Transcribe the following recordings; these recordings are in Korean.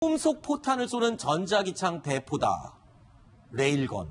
초음속 포탄을 쏘는 전자기창 대포다. 레일건.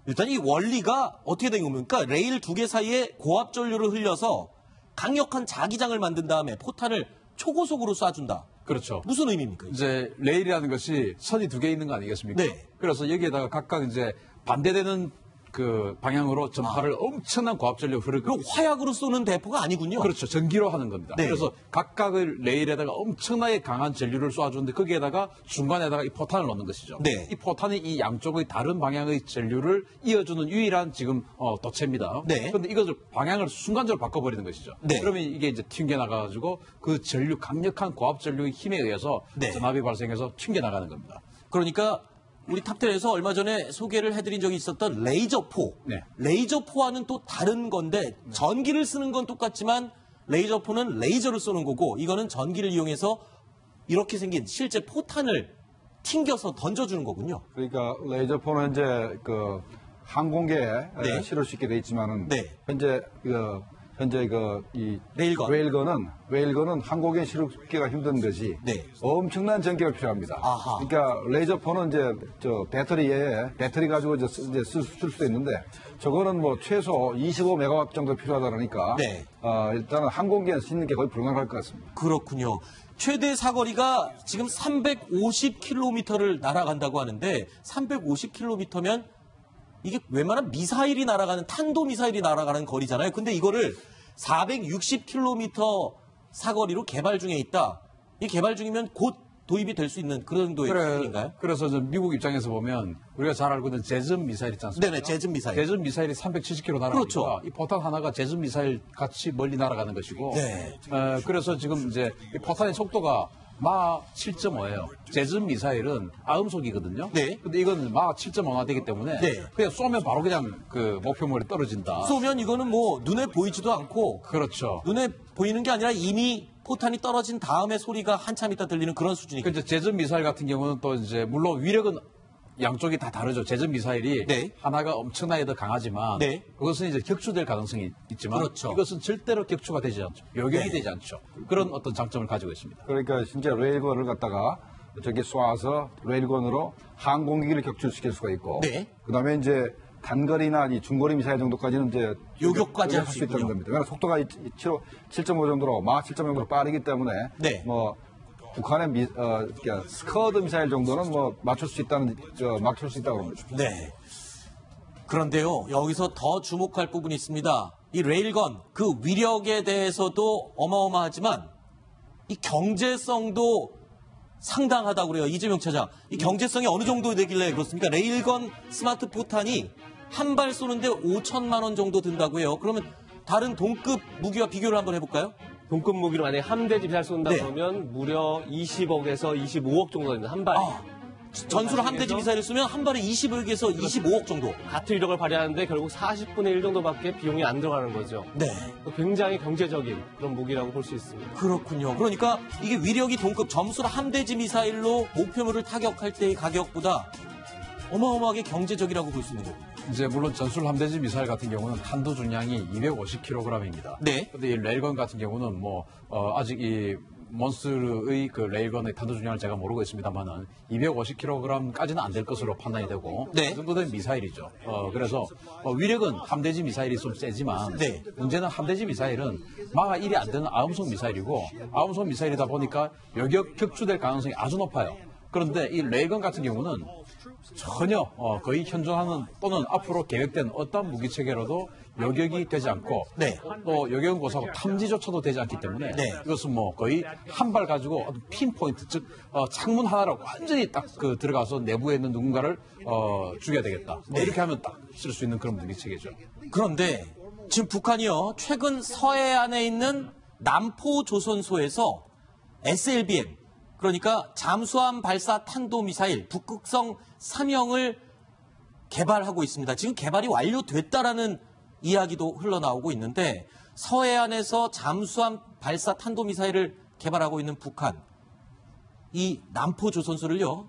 일단 이 원리가 어떻게 된 겁니까? 레일 두 개 사이에 고압 전류를 흘려서 강력한 자기장을 만든 다음에 포탄을 초고속으로 쏴준다. 그렇죠. 무슨 의미입니까? 이제 레일이라는 것이 선이 두 개 있는 거 아니겠습니까? 네. 그래서 여기에다가 각각 이제 반대되는 그 방향으로 전파를 엄청난 고압 전류가 흐르고. 그럼 화약으로 쏘는 대포가 아니군요. 그렇죠. 전기로 하는 겁니다. 네. 그래서 각각의 레일에다가 엄청나게 강한 전류를 쏴주는데 거기에다가 중간에다가 이 포탄을 넣는 것이죠. 네. 이 포탄이 이 양쪽의 다른 방향의 전류를 이어주는 유일한 지금 도체입니다. 네. 그런데 이것을 방향을 순간적으로 바꿔버리는 것이죠. 네. 그러면 이게 이제 튕겨나가가지고 그 전류 강력한 고압 전류의 힘에 의해서 네. 전압이 발생해서 튕겨나가는 겁니다. 그러니까 우리 탑10에서 얼마 전에 소개를 해드린 적이 있었던 레이저포. 네. 레이저포와는 또 다른 건데 전기를 쓰는 건 똑같지만 레이저포는 레이저를 쏘는 거고 이거는 전기를 이용해서 이렇게 생긴 실제 포탄을 튕겨서 던져주는 거군요. 그러니까 레이저포는 이제 그 항공기에 네. 실을 수 있게 돼 있지만은 네. 현재 이 레일건은 항공기에 실기가 힘든 것이 네. 엄청난 전기가 필요합니다. 아하. 그러니까 레이저포는 이제 배터리 가지고 이제 쓸 수도 있는데 저거는 뭐 최소 25메가와트 정도 필요하다 그러니까 네. 일단은 항공기에 쓰는 게 거의 불가능할 것 같습니다. 그렇군요. 최대 사거리가 지금 350km를 날아간다고 하는데 350km면 이게 웬만한 미사일이 날아가는 탄도미사일이 날아가는 거리잖아요. 근데 이거를 460km 사거리로 개발 중에 있다. 이 개발 중이면 곧 도입이 될 수 있는 그런 정도의 수준인가요? 그래서 미국 입장에서 보면 우리가 잘 알고 있는 제즘 미사일 있지 않습니까? 네네, 제즘 미사일. 제즘 미사일이 370km 날아가니까 그렇죠. 이 포탄 하나가 제즘 미사일 같이 멀리 날아가는 것이고 네. 그래서 지금 이제 이 포탄의 속도가 마 7.5예요. 제즘 미사일은 아음속이거든요. 네. 근데 이건 마 7.5나 되기 때문에 네. 그냥 쏘면 바로 그냥 그 목표물에 떨어진다. 쏘면 이거는 뭐 눈에 보이지도 않고 그렇죠. 눈에 보이는 게 아니라 이미 포탄이 떨어진 다음에 소리가 한참 있다 들리는 그런 수준이거든요. 그 이제 제즘 미사일 같은 경우는 또 이제 물론 위력은 양쪽이 다 다르죠. 제점 미사일이 네. 하나가 엄청나게 더 강하지만 네. 그것은 이제 격추될 가능성이 있지만 그렇죠. 이것은 절대로 격추가 되지 않죠. 요격이 네. 되지 않죠. 그런 어떤 장점을 가지고 있습니다. 그러니까 진짜 레일건을 갖다가 저기 쏴서 레일건으로 항공기를 격추시킬 수가 있고, 네. 그다음에 이제 단거리나 이 중거리 미사일 정도까지는 이제 요격까지 할 수 수 있다는 있군요. 겁니다. 왜냐하면 속도가 7.5 정도로 마 7.5 정도로 빠르기 때문에 네. 뭐 북한의 그러니까 스커드 미사일 정도는 뭐 맞출 수 있다고 합니다. 네. 그런데요, 여기서 더 주목할 부분이 있습니다. 이 레일건, 그 위력에 대해서도 어마어마하지만 이 경제성도 상당하다고 그래요. 이재명 차장. 이 경제성이 어느 정도 되길래 그렇습니까? 레일건 스마트 포탄이 한 발 쏘는데 5천만 원 정도 든다고 해요. 그러면 다른 동급 무기와 비교를 한번 해볼까요? 동급 무기로 만약에 함대지 미사일 쏜다 네. 그러면 무려 20억에서 25억 정도 됩니다. 한 발이. 전술 함대지 미사일을 쏘면 한 발에 20억에서 25억 정도. 같은 위력을 발휘하는데 결국 40분의 1 정도밖에 비용이 안 들어가는 거죠. 네. 굉장히 경제적인 그런 무기라고 볼 수 있습니다. 그렇군요. 그러니까 이게 위력이 동급 점술 함대지 미사일로 목표물을 타격할 때의 가격보다 어마어마하게 경제적이라고 볼 수 있는 거예요. 이제 물론 전술 함대지 미사일 같은 경우는 탄도 중량이 250kg입니다. 네. 근데 이 레일건 같은 경우는 뭐 아직 이 몬스터의 그 레일건의 탄도 중량을 제가 모르고 있습니다만은 250kg까지는 안 될 것으로 판단이 되고 네. 그 정도 된 미사일이죠. 그래서 위력은 함대지 미사일이 좀 세지만 네. 문제는 함대지 미사일은 마하 1이 안 되는 아음속 미사일이고 아음속 미사일이다 보니까 요격 격추될 가능성이 아주 높아요. 그런데 이 레일건 같은 경우는 전혀 거의 현존하는 또는 앞으로 계획된 어떤 무기 체계로도 요격이 되지 않고 네. 또 요격은 고사하고 탐지조차도 되지 않기 때문에 네. 이것은 뭐 거의 한 발 가지고 어떤 핀포인트 즉 창문 하나로 완전히 딱 그 들어가서 내부에 있는 누군가를 죽여야 되겠다. 뭐 이렇게 하면 딱 쓸 수 있는 그런 무기 체계죠. 그런데 지금 북한이요, 최근 서해안에 있는 남포조선소에서 SLBM, 그러니까 잠수함 발사 탄도미사일 북극성 3형을 개발하고 있습니다. 지금 개발이 완료됐다라는 이야기도 흘러나오고 있는데 서해안에서 잠수함 발사 탄도미사일을 개발하고 있는 북한, 이 남포조선소를요,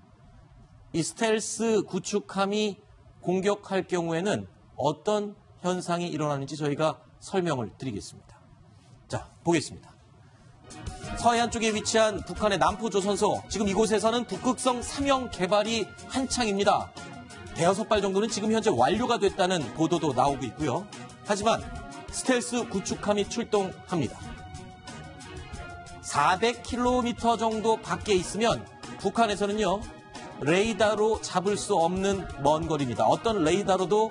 이 스텔스 구축함이 공격할 경우에는 어떤 현상이 일어나는지 저희가 설명을 드리겠습니다. 자, 보겠습니다. 서해안 쪽에 위치한 북한의 남포조선소, 지금 이곳에서는 북극성 3형 개발이 한창입니다. 대여섯 발 정도는 지금 현재 완료가 됐다는 보도도 나오고 있고요. 하지만 스텔스 구축함이 출동합니다. 400km 정도 밖에 있으면 북한에서는요, 레이더로 잡을 수 없는 먼 거리입니다. 어떤 레이더로도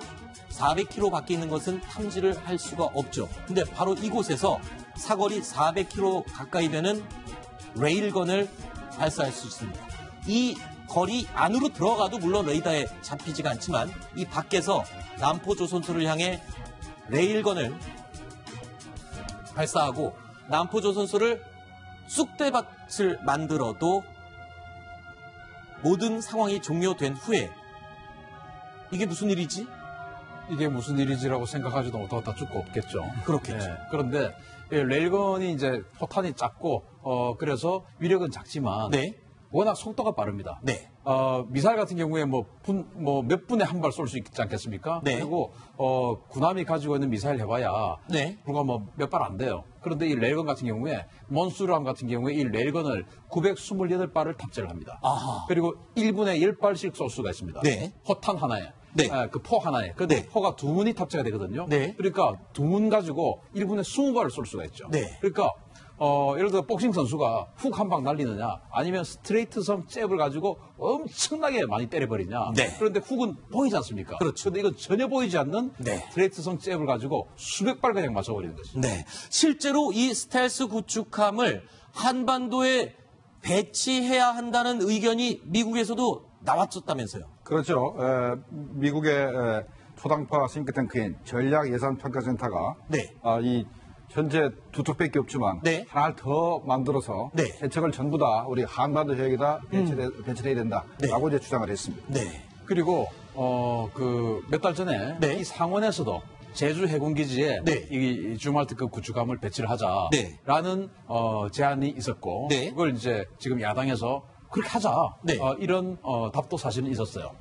400km 밖에 있는 것은 탐지를 할 수가 없죠. 근데 바로 이곳에서 사거리 400km 가까이 되는 레일건을 발사할 수 있습니다. 이 거리 안으로 들어가도 물론 레이더에 잡히지가 않지만 이 밖에서 남포조선소를 향해 레일건을 발사하고 남포조선소를 쑥대밭을 만들어도 모든 상황이 종료된 후에 이게 무슨 일이지? 이게 무슨 일이지라고 생각하지도 못하고 죽고 없겠죠. 그렇겠죠. 그런데 레일건이 이제 포탄이 작고 그래서 위력은 작지만 네. 워낙 속도가 빠릅니다. 네. 미사일 같은 경우에 몇 분에 한 발 쏠 수 있지 않겠습니까? 네. 그리고 군함이 가지고 있는 미사일 해봐야 네. 불과 몇 발 안 돼요. 그런데 이 레일건 같은 경우에 몬수람 같은 경우에 이 레일건을 928발을 탑재를 합니다. 아하. 그리고 1분에 10발씩 쏠 수가 있습니다. 네. 포탄 하나에. 네. 그 포 하나에. 근데 네. 포가 두 문이 탑재가 되거든요. 네. 그러니까 두 문 가지고 1분에 20발을 쏠 수가 있죠. 네. 그러니까 예를 들어 복싱 선수가 훅 한 방 날리느냐 아니면 스트레이트성 잽을 가지고 엄청나게 많이 때려버리냐. 네. 그런데 훅은 보이지 않습니까? 그렇죠. 근데 이건 전혀 보이지 않는 네. 스트레이트성 잽을 가지고 수백 발 그냥 맞춰버리는 거죠. 네. 실제로 이 스텔스 구축함을 한반도에 배치해야 한다는 의견이 미국에서도 나왔었다면서요. 그렇죠. 미국의 초당파 싱크탱크인 전략예산평가센터가 네. 이 현재 두 쪽밖에 없지만 네. 하나를 더 만들어서 네. 대책을 전부 다 우리 한반도 해역에다 배치를 해야 된다라고 이제 주장을 했습니다. 네. 그리고 몇 달 전에 네. 이 상원에서도 제주 해군기지에 네. 이 주말특급 구축함을 배치를 네. 하자라는 제안이 있었고 네. 그걸 이제 지금 야당에서 그렇게 하자 네. 이런 답도 사실은 있었어요.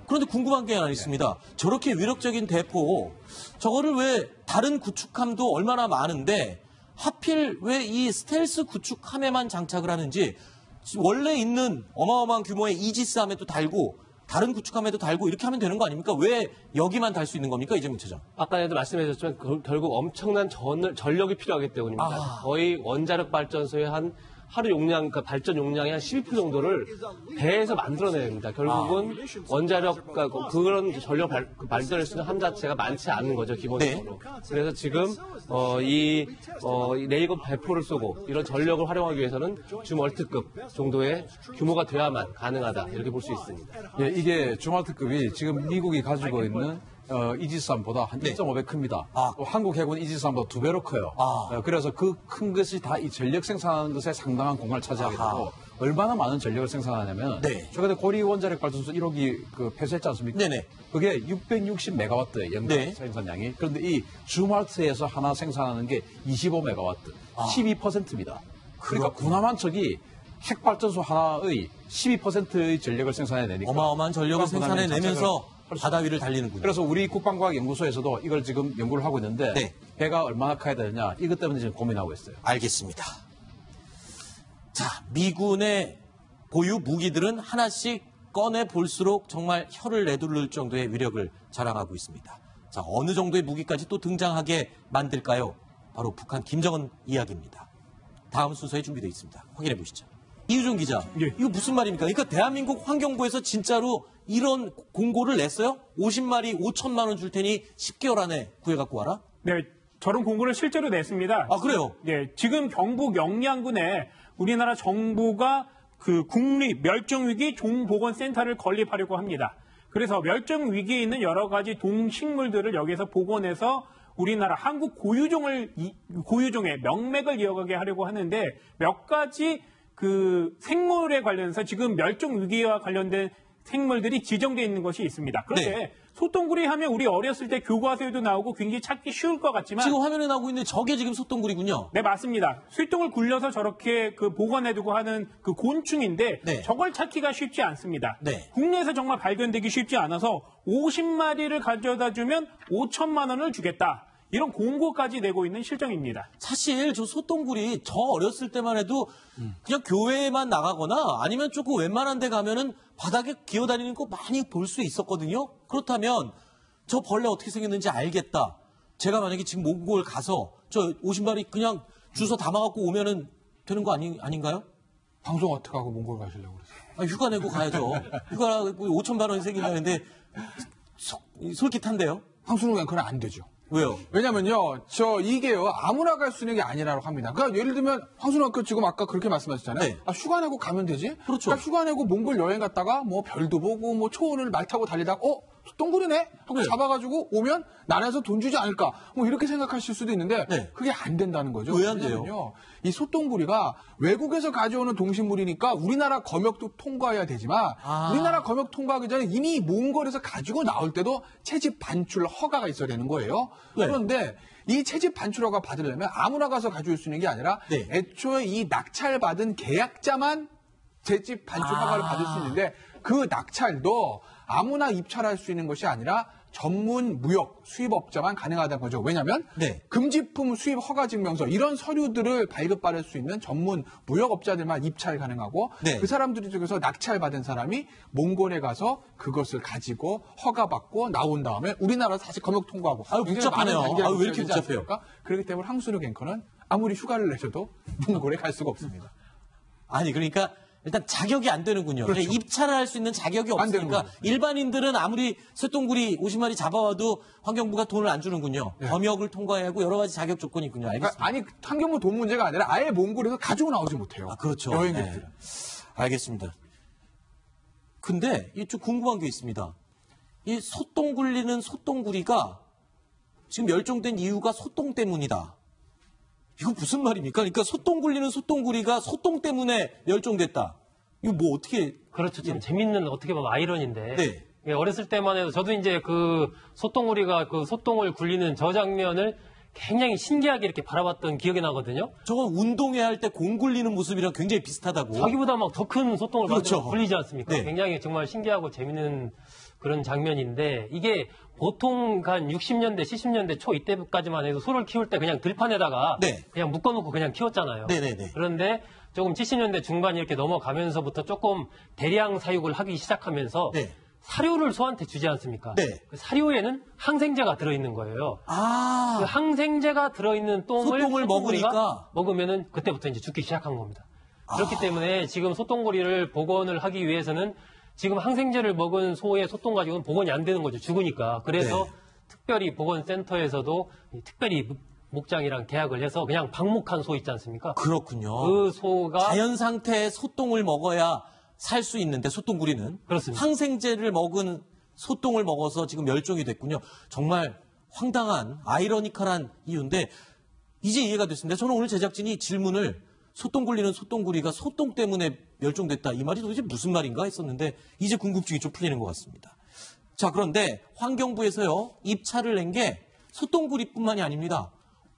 그런데 궁금한 게 하나 있습니다. 저렇게 위력적인 대포, 저거를 왜 다른 구축함도 얼마나 많은데 하필 왜 이 스텔스 구축함에만 장착을 하는지, 원래 있는 어마어마한 규모의 이지스함에도 달고 다른 구축함에도 달고 이렇게 하면 되는 거 아닙니까? 왜 여기만 달 수 있는 겁니까? 이재명 차장. 아까도 말씀해 주셨지만 결국 엄청난 전력이 필요하기 때문입니다. 아. 거의 원자력 발전소의 한 하루 용량, 그러니까 발전 용량의 한 12% 정도를 배에서 만들어내야 됩니다. 결국은 원자력, 그러니까 그런 전력 발전할 수 있는 함 자체가 많지 않은 거죠, 기본적으로. 그래서 지금, 이 레이건 배포를 쏘고 이런 전력을 활용하기 위해서는 주멀티급 정도의 규모가 돼야만 가능하다, 이렇게 볼 수 있습니다. 예, 이게 주말특급이 지금 미국이 가지고 있는 이지스함보다 한 1.5배 큽니다. 또 한국 해군 이지스함보다 2배로 커요. 그래서 그 큰 것이 다 이 전력 생산하는 것에 상당한 공간을 차지하게 되고 얼마나 많은 전력을 생산하냐면 네. 최근에 고리 원자력 발전소 1호기 폐쇄했지 않습니까? 네네. 그게 660메가와트의 연간 네. 생산량이. 그런데 이 주말트에서 하나 생산하는 게 25메가와트, 12%입니다. 그러니까 군함 한 척이 핵발전소 하나의 12%의 전력을 생산해내니까 어마어마한 전력을 생산해내면서 바다 위를 달리는군요. 그래서 우리 국방과학연구소에서도 이걸 지금 연구를 하고 있는데 네. 배가 얼마나 커야 되느냐 이것 때문에 지금 고민하고 있어요. 알겠습니다. 자, 미군의 보유 무기들은 하나씩 꺼내 볼수록 정말 혀를 내두를 정도의 위력을 자랑하고 있습니다. 자, 어느 정도의 무기까지 또 등장하게 만들까요? 바로 북한 김정은 이야기입니다. 다음 순서에 준비되어 있습니다. 확인해 보시죠. 이유정 기자, 이거 무슨 말입니까? 그러니까 대한민국 환경부에서 진짜로 이런 공고를 냈어요? 50마리 5천만 원 줄 테니 10개월 안에 구해갖고 와라? 네, 저런 공고를 실제로 냈습니다. 아, 그래요? 네, 지금 경북 영양군에 우리나라 정부가 그 국립 멸종위기 종보건센터를 건립하려고 합니다. 그래서 멸종위기에 있는 여러 가지 동식물들을 여기서 복원해서 우리나라 한국 고유종의 명맥을 이어가게 하려고 하는데 몇 가지 그 생물에 관련해서 지금 멸종위기와 관련된 생물들이 지정되어 있는 것이 있습니다. 그런데 네. 소똥구리 하면 우리 어렸을 때 교과서에도 나오고 굉장히 찾기 쉬울 것 같지만 지금 화면에 나오고 있는 저게 지금 소똥구리군요. 네, 맞습니다. 수똥을 굴려서 저렇게 그 보관해두고 하는 그 곤충인데 네. 저걸 찾기가 쉽지 않습니다. 네. 국내에서 정말 발견되기 쉽지 않아서 50마리를 가져다 주면 5천만 원을 주겠다. 이런 공고까지 내고 있는 실정입니다. 사실 저 소똥구리 저 어렸을 때만 해도 그냥 교회에만 나가거나 아니면 조금 웬만한 데 가면은 바닥에 기어다니는 거 많이 볼 수 있었거든요. 그렇다면 저 벌레 어떻게 생겼는지 알겠다. 제가 만약에 지금 몽골 가서 저 50마리 그냥 주워 담아갖고 오면은 되는 거 아닌가요? 방송 어떻게 하고 몽골 가시려고 그러세요? 아, 휴가 내고 가야죠. 휴가 내고 5천만 원이 생기는데 솔깃한데요? 황순우 앵커는 안 되죠. 왜요? 왜냐면요, 이게요, 아무나 갈 수 있는 게 아니라고 합니다. 그러니까 예를 들면, 황순우 앵커 지금 아까 그렇게 말씀하셨잖아요. 네. 아, 휴가 내고 가면 되지? 그렇죠. 그러니까 휴가 내고 몽골 여행 갔다가, 뭐, 별도 보고, 뭐, 초원을 말 타고 달리다가, 똥구리네? 하고 네. 잡아가지고 오면 나라에서 돈 주지 않을까? 뭐, 이렇게 생각하실 수도 있는데, 네. 그게 안 된다는 거죠. 왜 안 돼요? 왜냐면요, 이 소똥구리가 외국에서 가져오는 동식물이니까 우리나라 검역도 통과해야 되지만, 우리나라 검역 통과하기 전에 이미 몽골에서 가지고 나올 때도 채집 반출 허가가 있어야 되는 거예요. 네. 그런데 이 채집 반출 허가 받으려면 아무나 가서 가져올 수 있는 게 아니라 네. 애초에 이 낙찰받은 계약자만 채집 반출 허가를 받을 수 있는데 그 낙찰도 아무나 입찰할 수 있는 것이 아니라 전문 무역 수입업자만 가능하다는 거죠. 왜냐하면 네. 금지품 수입 허가 증명서 이런 서류들을 발급받을 수 있는 전문 무역업자들만 입찰 가능하고 네. 그 사람들 중에서 낙찰받은 사람이 몽골에 가서 그것을 가지고 허가받고 나온 다음에 우리나라 다시 검역 통과하고 아유, 굉장히 많은 복잡하네요. 단계를 아유, 왜 이렇게 거쳐야 되지 복잡해요? 않습니까? 그렇기 때문에 황순욱 앵커는 아무리 휴가를 내셔도 몽골에 갈 수가 없습니다. 아니 그러니까 일단 자격이 안 되는군요. 그렇죠. 그러니까 입찰을 할 수 있는 자격이 안 되는 없으니까 거죠. 일반인들은 아무리 쇠똥구리 50마리 잡아와도 환경부가 돈을 안 주는군요. 검역을 통과해야 하고 여러 가지 자격 조건이 있군요. 알겠습니다. 그러니까 아니 환경부 돈 문제가 아니라 아예 몽골에서 가지고 나오지 못해요. 아, 그렇죠. 여행객들은. 알겠습니다. 근데 이 좀 궁금한 게 있습니다. 이 소똥 굴리는 소똥구리가 지금 멸종된 이유가 소똥 때문이다. 이거 무슨 말입니까? 그러니까 소똥 굴리는 소똥구리가 소똥 때문에 멸종됐다. 이거 뭐 어떻게? 그렇죠. 참 재밌는 어떻게 보면 아이러니인데. 네. 예, 어렸을 때만 해도 저도 이제 그 소똥구리가 그 소똥을 굴리는 저 장면을 굉장히 신기하게 이렇게 바라봤던 기억이 나거든요. 저건 운동회 할 때 공 굴리는 모습이랑 굉장히 비슷하다고. 자기보다 막 더 큰 소똥을 그렇죠. 만들어 굴리지 않습니까? 네. 굉장히 정말 신기하고 재밌는 그런 장면인데 이게 보통 한 60년대, 70년대 초 이때까지만 해도 소를 키울 때 그냥 들판에다가 네. 그냥 묶어놓고 그냥 키웠잖아요. 네네네. 그런데 조금 70년대 중반 이렇게 넘어가면서부터 조금 대량 사육을 하기 시작하면서 네. 사료를 소한테 주지 않습니까? 네. 그 사료에는 항생제가 들어있는 거예요. 아, 그 항생제가 들어있는 똥을 소똥을 소똥구리가 먹으니까? 먹으면은 그때부터 이제 죽기 시작한 겁니다. 그렇기 때문에 지금 소똥구리를 복원을 하기 위해서는 지금 항생제를 먹은 소의 소똥 가지고는 복원이 안 되는 거죠. 죽으니까. 그래서 네. 특별히 복원센터에서도 특별히 목장이랑 계약을 해서 그냥 방목한 소 있지 않습니까? 그렇군요. 그 소가 자연 상태의 소똥을 먹어야 살 수 있는데 소똥구리는 그렇습니다. 항생제를 먹은 소똥을 먹어서 지금 멸종이 됐군요. 정말 황당한 아이러니컬한 이유인데 이제 이해가 됐습니다. 저는 오늘 제작진이 질문을 소똥 굴리는 소똥구리가 소똥 때문에 멸종됐다. 이 말이 도대체 무슨 말인가 했었는데 이제 궁금증이 좀 풀리는 것 같습니다. 자, 그런데 환경부에서요. 입찰을 낸 게 소똥구리뿐만이 아닙니다.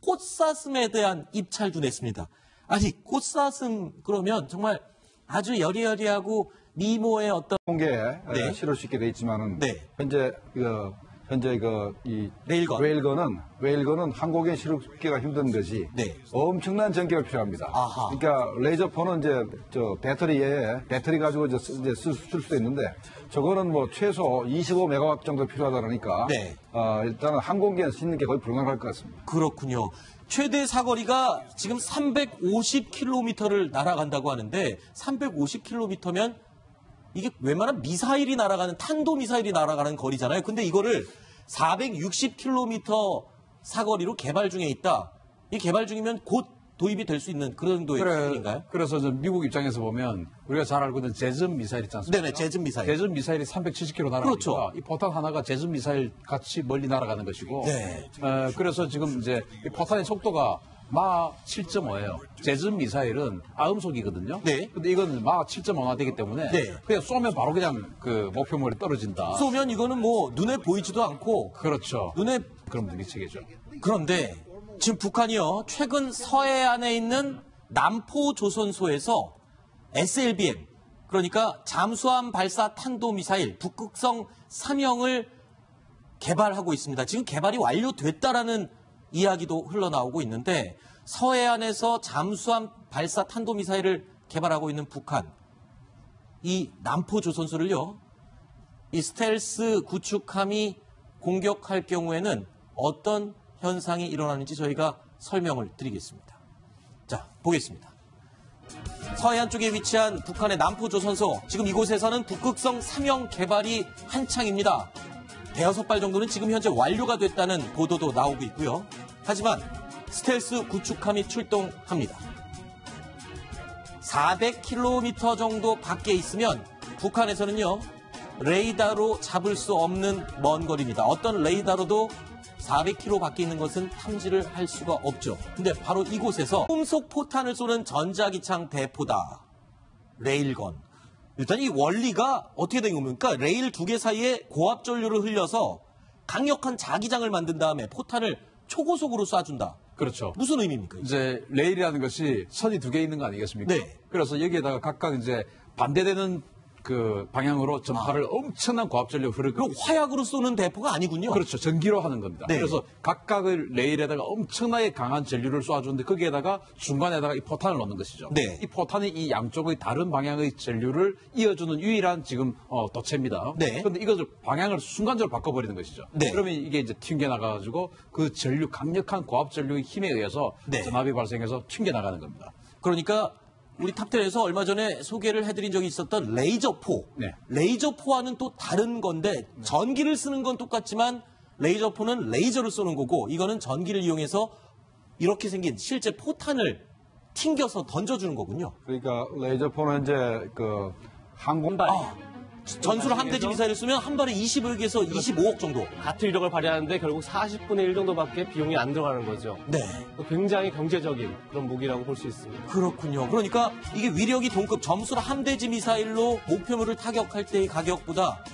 꽃사슴에 대한 입찰도 냈습니다. 아니, 꽃사슴 그러면 정말 아주 여리여리하고 미모의 어떤 공개에 네. 실을 수 있게 돼 있지만은 네. 현재 이 레일건은 한국에 실기가 힘든 것이 네. 엄청난 전기가 필요합니다. 아하. 그러니까 레이저폰은 이제 배터리 가지고 이제 쓸 수도 있는데 저거는 뭐 최소 25메가와트 정도 필요하다 그러니까 네. 일단은 항공기에 싣는 게 거의 불가능할 것 같습니다. 그렇군요. 최대 사거리가 지금 350km를 날아간다고 하는데 350km면 이게 웬만한 미사일이 날아가는 탄도미사일이 날아가는 거리잖아요. 근데 이거를 460km 사거리로 개발 중에 있다. 이 개발 중이면 곧 도입이 될 수 있는 그런 정도의 수준인가요? 그래서 저 미국 입장에서 보면 우리가 잘 알고 있는 제즘 미사일 있지 않습니까? 네네, 제즘 미사일. 제즘 미사일이 370km 날아가니까 그렇죠. 이 포탄 하나가 제즘 미사일 같이 멀리 날아가는 것이고 네. 그래서 지금 이제 이 포탄의 속도가 마 7.5예요. 제즘 미사일은 아음속이거든요. 네. 근데 이건 마 7.5나 되기 때문에 네. 그냥 쏘면 바로 그냥 그 목표물에 떨어진다. 쏘면 이거는 뭐 눈에 보이지도 않고 그렇죠. 눈에 그럼 무기 체계죠. 그런데 지금 북한이요 최근 서해안에 있는 남포 조선소에서 SLBM 그러니까 잠수함 발사 탄도미사일 북극성 3형을 개발하고 있습니다. 지금 개발이 완료됐다라는 이야기도 흘러나오고 있는데 서해안에서 잠수함 발사 탄도미사일을 개발하고 있는 북한, 이 남포조선소를요, 이 스텔스 구축함이 공격할 경우에는 어떤 현상이 일어나는지 저희가 설명을 드리겠습니다. 자, 보겠습니다. 서해안 쪽에 위치한 북한의 남포조선소, 지금 이곳에서는 북극성 3형 개발이 한창입니다. 대여섯 발 정도는 지금 현재 완료가 됐다는 보도도 나오고 있고요. 하지만 스텔스 구축함이 출동합니다. 400km 정도 밖에 있으면 북한에서는요, 레이더로 잡을 수 없는 먼 거리입니다. 어떤 레이더로도 400km 밖에 있는 것은 탐지를 할 수가 없죠. 근데 바로 이곳에서 꿈속 포탄을 쏘는 전자기창 대포다. 레일건. 일단 이 원리가 어떻게 된 겁니까? 레일 두 개 사이에 고압 전류를 흘려서 강력한 자기장을 만든 다음에 포탄을 초고속으로 쏴준다. 그렇죠. 무슨 의미입니까? 이제 레일이라는 것이 선이 두 개 있는 거 아니겠습니까? 네. 그래서 여기에다가 각각 이제 반대되는 그 방향으로 전파를 엄청난 고압전력을 흐르고 그럼 화약으로 쏘는 대포가 아니군요. 그렇죠. 전기로 하는 겁니다. 네. 그래서 각각의 레일에다가 엄청나게 강한 전류를 쏘아주는데 거기에다가 중간에다가 이 포탄을 넣는 것이죠. 네. 이 포탄이 이 양쪽의 다른 방향의 전류를 이어주는 유일한 지금 도체입니다. 네. 그런데 이것을 방향을 순간적으로 바꿔버리는 것이죠. 네. 그러면 이게 이제 튕겨나가가지고 그 전류, 강력한 고압 전류의 힘에 의해서 네. 전압이 발생해서 튕겨나가는 겁니다. 그러니까 우리 탑텐에서 얼마 전에 소개를 해드린 적이 있었던 레이저포. 네. 레이저포와는 또 다른 건데 전기를 쓰는 건 똑같지만 레이저포는 레이저를 쏘는 거고 이거는 전기를 이용해서 이렇게 생긴 실제 포탄을 튕겨서 던져주는 거군요. 그러니까 레이저포는 이제 그 항공 전술 함대지 미사일을 쏘면 한 발에 20억에서 25억 정도. 같은 위력을 발휘하는데 결국 40분의 1 정도밖에 비용이 안 들어가는 거죠. 네. 굉장히 경제적인 그런 무기라고 볼 수 있습니다. 그렇군요. 그러니까 이게 위력이 동급 점술 함대지 미사일로 목표물을 타격할 때의 가격보다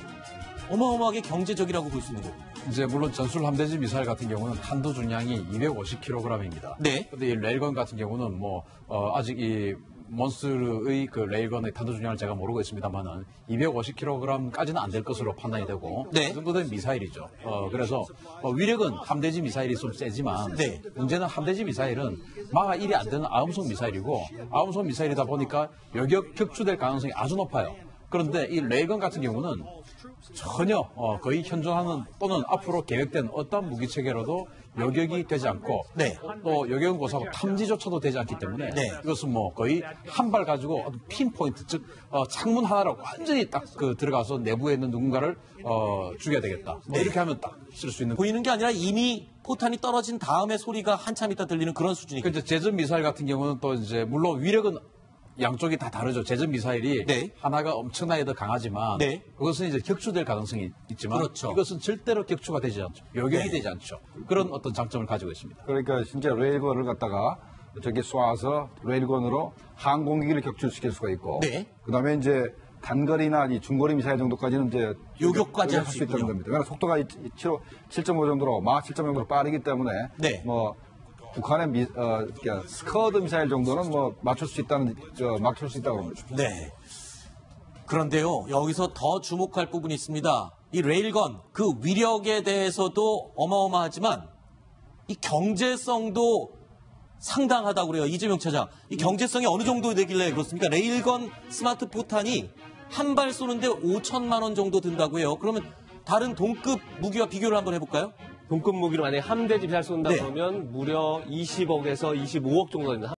어마어마하게 경제적이라고 볼 수 있는 거예요. 이제 물론 전술 함대지 미사일 같은 경우는 탄도 중량이 250kg입니다. 네. 근데 이 레일건 같은 경우는 아직 이 몬스터의 그 레일건의 탄도 중량을 제가 모르고 있습니다만은 250kg까지는 안 될 것으로 판단이 되고 네. 그 정도 된 미사일이죠. 그래서 위력은 함대지 미사일이 좀 세지만 네. 문제는 함대지 미사일은 마하 1이 안 되는 아음속 미사일이고 아음속 미사일이다 보니까 여격 격추될 가능성이 아주 높아요. 그런데 이 레일건 같은 경우는 전혀 거의 현존하는 또는 앞으로 계획된 어떤 무기 체계로도 여격이 되지 않고 네. 또 여격은 고사하고 탐지조차도 되지 않기 때문에 네. 이것은 거의 한 발 가지고 핀포인트 즉 창문 하나로 완전히 딱 들어가서 내부에 있는 누군가를 죽여야 되겠다. 이렇게 하면 딱 쓸 수 있는. 보이는 게 아니라 이미 포탄이 떨어진 다음에 소리가 한참 있다 들리는 그런 수준이거든요. 그 이제 제전 미사일 같은 경우는 또 이제 물론 위력은 양쪽이 다 다르죠. 제전 미사일이 네. 하나가 엄청나게 더 강하지만 네. 그것은 이제 격추될 가능성이 있지만 그렇죠. 이것은 절대로 격추가 되지 않죠. 여격이 네. 되지 않죠. 그런 어떤 장점을 가지고 있습니다. 그러니까 진짜 레일건을 갖다가 저기 쏴서 레일건으로 항공기를 격추시킬 수가 있고 네. 그다음에 이제 단거리나 이 중거리 미사일 정도까지는 이제 요격까지 할 할수 수 있다는 있군요. 겁니다. 그러니까 속도가 7.5 정도로 막 7.5 정도로 빠르기 때문에 네. 북한의 그러니까 스커드 미사일 정도는 맞출 수 있다고 합니다. 네. 그런데요, 여기서 더 주목할 부분이 있습니다. 이 레일건, 그 위력에 대해서도 어마어마하지만 이 경제성도 상당하다고 그래요. 이재명 차장. 이 경제성이 어느 정도 되길래 그렇습니까? 레일건 스마트 포탄이 한 발 쏘는데 5천만 원 정도 든다고 해요. 그러면 다른 동급 무기와 비교를 한번 해볼까요? 동급 무기로 만약에 함대지 미사일 쏜다 네. 그러면 무려 20억에서 25억 정도 됩니다.